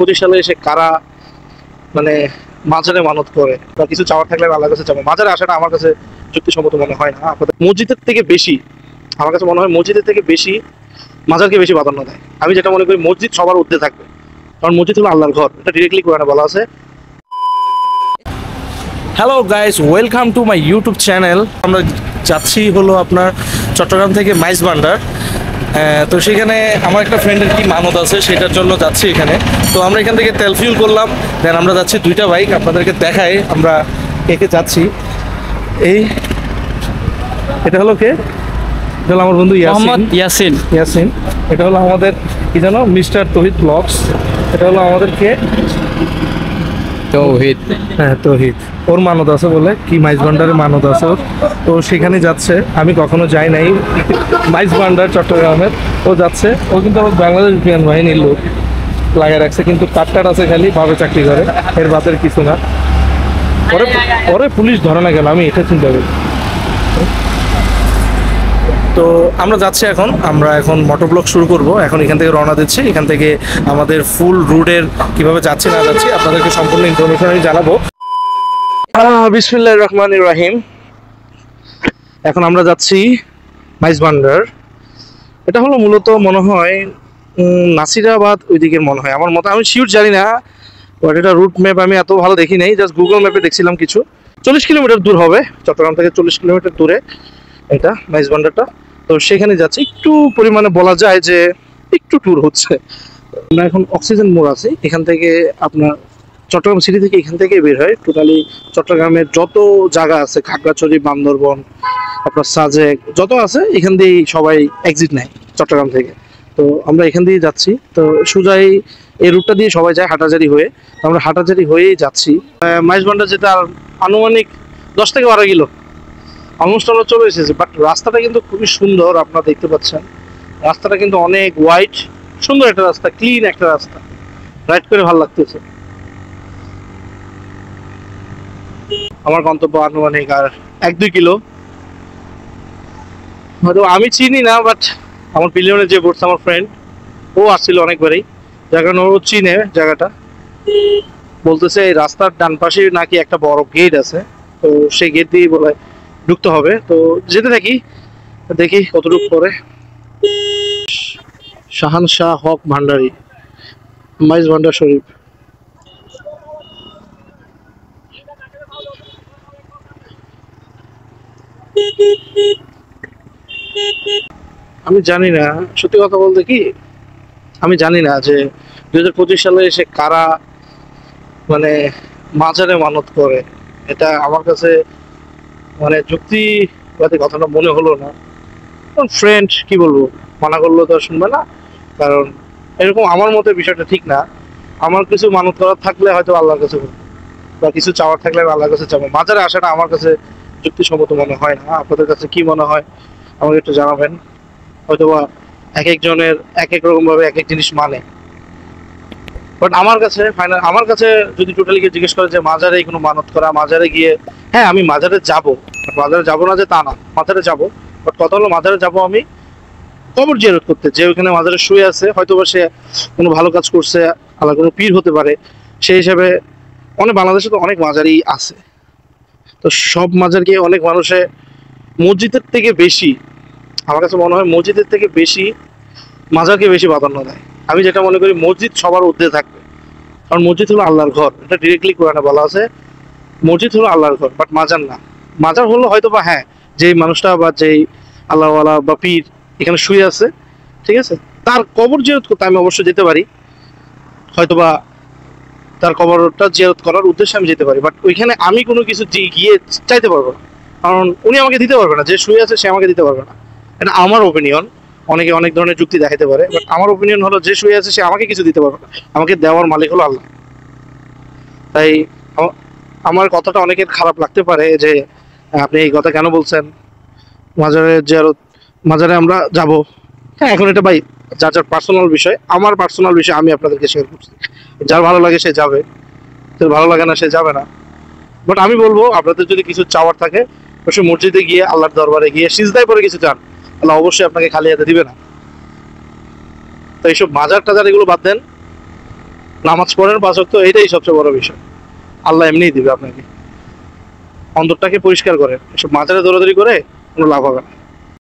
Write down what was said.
2025 সালে এসে কারা মানে মাজারে মানত করে বা কিছু চাওয়ার থাকলে আল্লাহর কাছে চাবো, মাজারে আসাটা আমার কাছে যুক্তিসম্মত মনে হয় না। আপনাদের মসজিদের থেকে বেশি, আমার কাছে মনে হয় মসজিদের থেকে বেশি মাজারকে বেশি প্রাধান্য দেয়। আমি যেটা মনে করি মসজিদ সবার ঊর্ধ্বে থাকবে, কারণ মসজিদ হলো আল্লাহর ঘর, এটা ডিরেক্টলি কোরআনে বলা আছে। Hello guys, welcome to my YouTube channel. আমরা যাচ্ছি হলো আপনার চট্টগ্রাম থেকে মাইজ ভান্ডার। তো সেখানে আমার একটা ফ্রেন্ডের কি মানত আছে সেটার জন্য যাচ্ছি এখানে। তো আমরা এখান থেকে তেল ফিউল করলাম, দেন আমরা যাচ্ছি দুইটা বাইক, আপনাদেরকে দেখাই আমরা কে দেখছি। এটা হলো কে? এটা হলো আমার বন্ধু ইয়াসিন। এটা হলো আমাদের কি জানো, মিস্টার তৌহিদ ব্লগস। এটা হলো আমাদের কে? তৌহিদ। হ্যাঁ, তৌহিদ। ওর মানত আছে বলে কি মাইজ ভান্ডারের মানত আছে ওর, তো সেখানে যাচ্ছে। আমি কখনো যাই নাই মাইজ ভান্ডার চট্টগ্রামের, ও যাচ্ছে। ও কিন্তু আমার বাংলাদেশ বিমান বাহিনীর লোক লাগিয়ে রাখছে, কিন্তু কাটটার আছে খালি, ভাবে চাকরি করে, এর বাদের কিছু না। পরে পুলিশ ধরে না গেল, আমি এটা চিন্তা করি। তো আমরা যাচ্ছি এখন, আমরা এখন মোটর ব্লগ শুরু করব। এখন এখান থেকে রওনা দিচ্ছি। এখান থেকে আমাদের ফুল রুটের কিভাবে যাচ্ছি না যাচ্ছি আপনাদেরকে সম্পূর্ণ ইনফরমেশন আমি জানাবো। বিসমিল্লাহির রহমানির রহিম। এখন আমরা যাচ্ছি মাইজ ভান্ডার। এটা হলো মূলত মনে হয় নাসিরাবাদ ওই দিকের মনে হয়, আমার মতো, আমি শিওর জানি না। বাট এটা রুট ম্যাপ আমি এত ভালো দেখি নাই, জাস্ট গুগল ম্যাপে দেখছিলাম কিছু 40 কিলোমিটার দূর হবে, চট্টগ্রাম থেকে 40 কিলোমিটার দূরে এটা মাইজ ভান্ডারটা। তো সেখানে যাচ্ছি, একটু পরিমাণে বলা যায় যে একটু ট্যুর হচ্ছে। আমরা এখন অক্সিজেন মোড় আছি, এখান থেকে আপনার চট্টগ্রাম সিটি থেকে এখান থেকে বের হয় টোটালি চট্টগ্রামের যত জায়গা আছে, খাগড়াছড়ি, বান্দরবন, আপনার সাজেক যত আছে, এখান দিয়েই সবাই এক্সিট নেয় চট্টগ্রাম থেকে। তো আমরা এখান দিয়ে যাচ্ছি, তো সোজাই এই রুটটা দিয়ে সবাই যায় হাটাজারি হয়ে। আমরা হাটাজারি হয়েই যাচ্ছি মাইজ ভান্ডার, যেটা আনুমানিক 10 থেকে 12 কিলো অলমোস্ট আমরা চলে এসেছি। বাট রাস্তাটা কিন্তু খুবই সুন্দর, আপনারা দেখতে পাচ্ছেন রাস্তাটা কিন্তু অনেক ওয়াইড, সুন্দর একটা রাস্তা, ক্লিন একটা রাস্তা, রাইড করে ভালো লাগতেছে। আমার গন্তব্য আনুমানিক আর 1-2 কিলো, হয়তো আমি চিনি না, বাট আমার পিলিয়নে যে পড়ছে আমার ফ্রেন্ড, ও আসছিল অনেকবারই, যার কারণে ও চিনে জায়গাটা। বলতেছে এই রাস্তার ডান পাশে নাকি একটা বড় গেট আছে, তো সেই গেট দিয়ে বলে ঢুকতে হবে। তো যেতে থাকি, দেখি কতটুকু পরে। শাহানশাহ হক ভান্ডারী, মাইজ ভান্ডার শরীফ। আমি জানি না, সত্যি কথা বলতে কি, আমি জানি না যে 2025 সালে এসে কারা মানে মাজারে মানত করে। এটা আমার কাছে মানে যুক্তিবাদী কথাটা মনে হলো না। ফ্রেন্ড কি বলবো, মানা করলো তো শুনবে না, কারণ এরকম আমার মতে বিষয়টা ঠিক না। আমার কিছু মানত করার থাকলে হয়তো আল্লাহর কাছে বলবো, বা কিছু চাওয়ার থাকলে আমি আল্লাহর কাছে চাবো। মাজারে আসাটা আমার কাছে যুক্তিসম্মত মনে হয় না। আপনাদের কাছে কি মনে হয় আমাকে একটু জানাবেন। হয়তোবা এক একজনের এক এক রকম ভাবে এক এক জিনিস মানে, বাট আমার কাছে ফাইনাল, আমার কাছে যদি টোটালি জিজ্ঞেস করে যে মাজারে কোনো মানত করা, মাজারে গিয়ে, হ্যাঁ আমি মাজারে যাবো, মাজারে যাবো না যে তা না, মাজারে যাবো। বাট কথা হলো মাজারে যাবো আমি কবর জিয়ারত করতে, যে ওখানে মাজারে শুয়ে আছে, হয়তো বা সে কোনো ভালো কাজ করছে, আল্লাহ কোনো পীর হতে পারে, সেই হিসাবে অনেক বাংলাদেশে তো অনেক মাজারই আছে। তো সব মাজারকে অনেক মানুষে মসজিদের থেকে বেশি, আমার কাছে মনে হয় মসজিদের থেকে বেশি মাজারকে বেশি প্রাধান্য দেয়। আমি যেটা মনে করি মসজিদ সবার ঊর্ধ্বে থাকবে, কারণ মসজিদ হলো আল্লাহর ঘর, এটা ডিরেক্টলি কোরআনে বলা আছে। মসজিদ হলো আল্লাহর ঘর, বাট মাজার না। মাজার হলো হয়তো বা হ্যাঁ, যেই মানুষটা বা যেই আল্লাহওয়ালা বা পীর এখানে শুয়ে আছে, ঠিক আছে, তার কবর জিয়ারত করতে আমি অবশ্যই যেতে পারি, হয়তোবা তার কবরটা জিয়ারত করার উদ্দেশ্যে আমি যেতে পারি। বাট ওইখানে আমি কোনো কিছু গিয়ে চাইতে পারবো না, কারণ উনি আমাকে দিতে পারবে না, যে শুয়ে আছে সে আমাকে দিতে পারবে না। এটা আমার ওপিনিয়ন, অনেকে অনেক ধরনের যুক্তি দেখাতে পারে, বাট আমার ওপিনিয়ন হলো যে শুয়ে আছে সে আমাকে কিছু দিতে পারবে না, আমাকে দেওয়ার মালিক হলো আল্লাহ। তাই আমার কথাটা অনেকের খারাপ লাগতে পারে যে আপনি এই কথা কেন বলছেন, মাজারে জিয়ারত, মাজারে আমরা যাব। হ্যাঁ, এখন এটা ভাই যার যার পার্সোনাল বিষয়, আমার পার্সোনাল বিষয় আমি আপনাদেরকে শেয়ার করছি। যার ভালো লাগে সে যাবে, যার ভালো লাগে না সে যাবে না। বাট আমি বলবো আপনাদের যদি কিছু চাওয়ার থাকে, অবশ্যই মসজিদে গিয়ে আল্লাহর দরবারে গিয়ে সিজদায় পরে কিছু চান, আল্লাহ অবশ্যই আপনাকে খালি হাতে দিবে না। তো এইসব মাজার টাজার এগুলো বাদ দেন, নামাজ পড়েন 5 ওয়াক্ত, এটাই সবচেয়ে বড় বিষয়। আল্লাহ এমনিই দিবে আপনাকে। অন্তরটাকে পরিষ্কার করে, এসব মাজারে দৌড়াদৌড়ি করে কোনো লাভ হবে না।